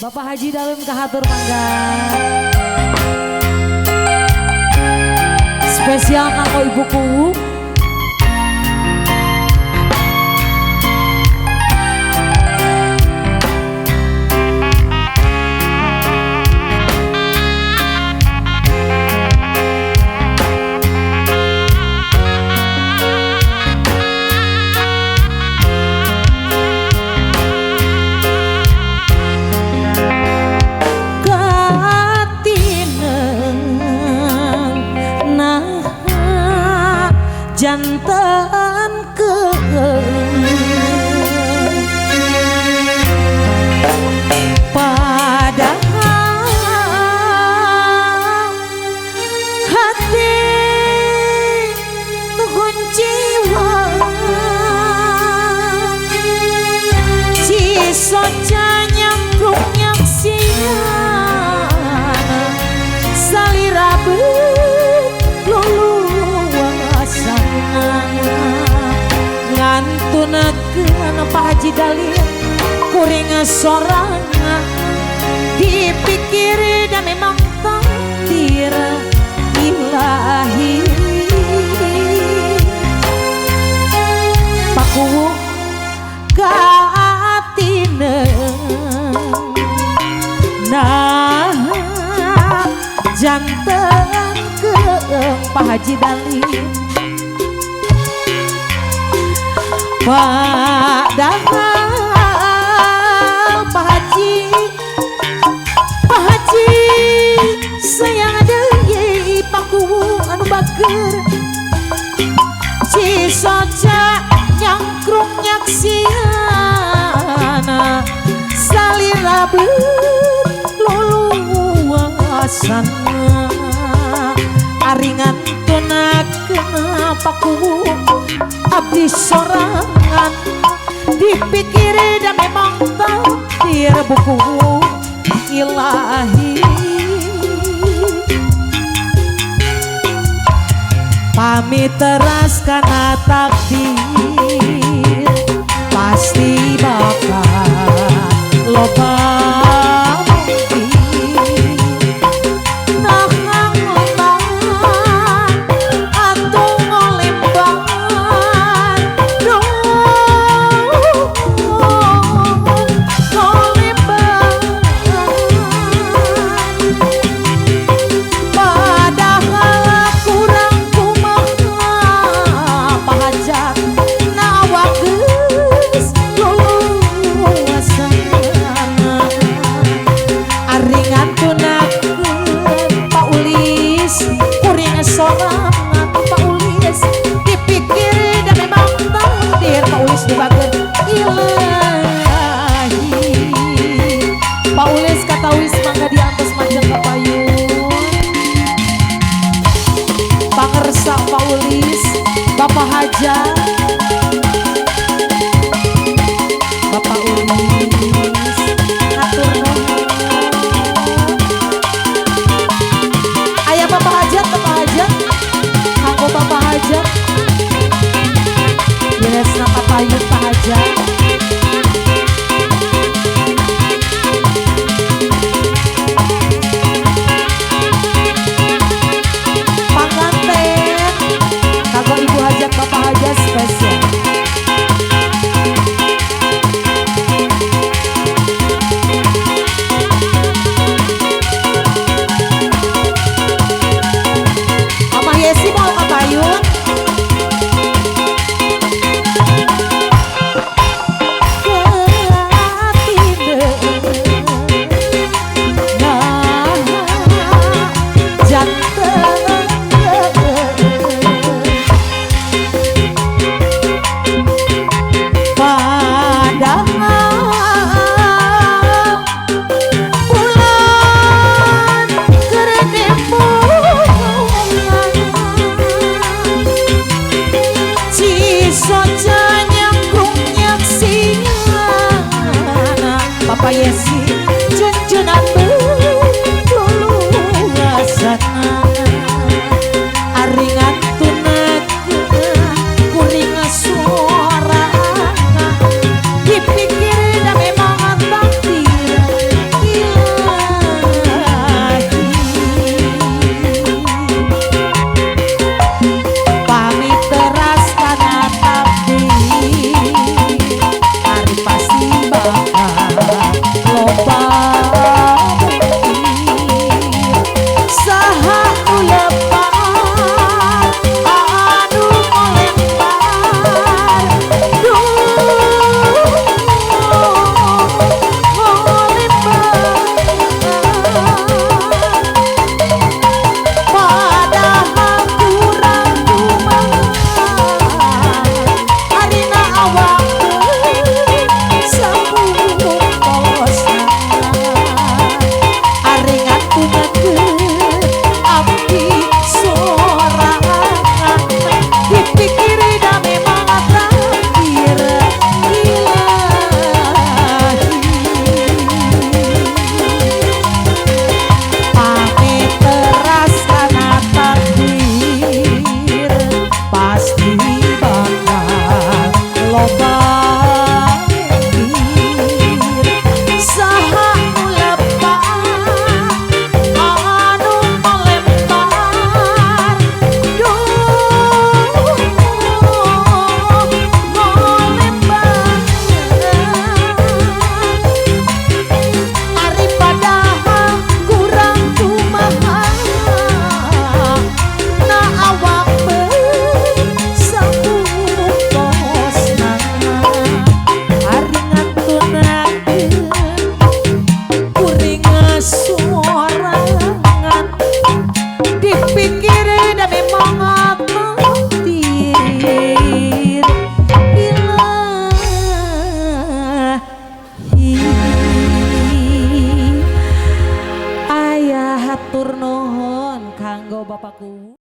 Bapak Haji Dalam kahatur mangga. Spesial kanggo ibuku. Jantan ke padahal hati tukun jiwa cisoca nyangkruk nyaksian salirabu ngantunakeun Pak Haji Dalim kuring sorangan dipikir dan memang takdir ilahi pakuwu ka atineun nah janten keung Pak Haji Dalim padahal Pak Haji sayang deui pakuwu anu bager cisoca nyangkruk nyaksiana salirabeut luluasana aringan tunakeun pakuwu abdi sorangan dipikir dan memang takdir buku ilahi pamit teras karena takdir pasti bakal loba Pak Ulis, Bapak Haja, Bapak Ulis, atur nuhun. Ayah Bapak Haja, kanggo Bapak Haja, biresna kapayun Pak Haja. Bapak Haja spesial Mama Yesi mau ke payung Bapak Yesi junjunan luluasana aringan tunakeun kuring suara dipikir dan memang takdir Atur nuhun kanggo bapakku.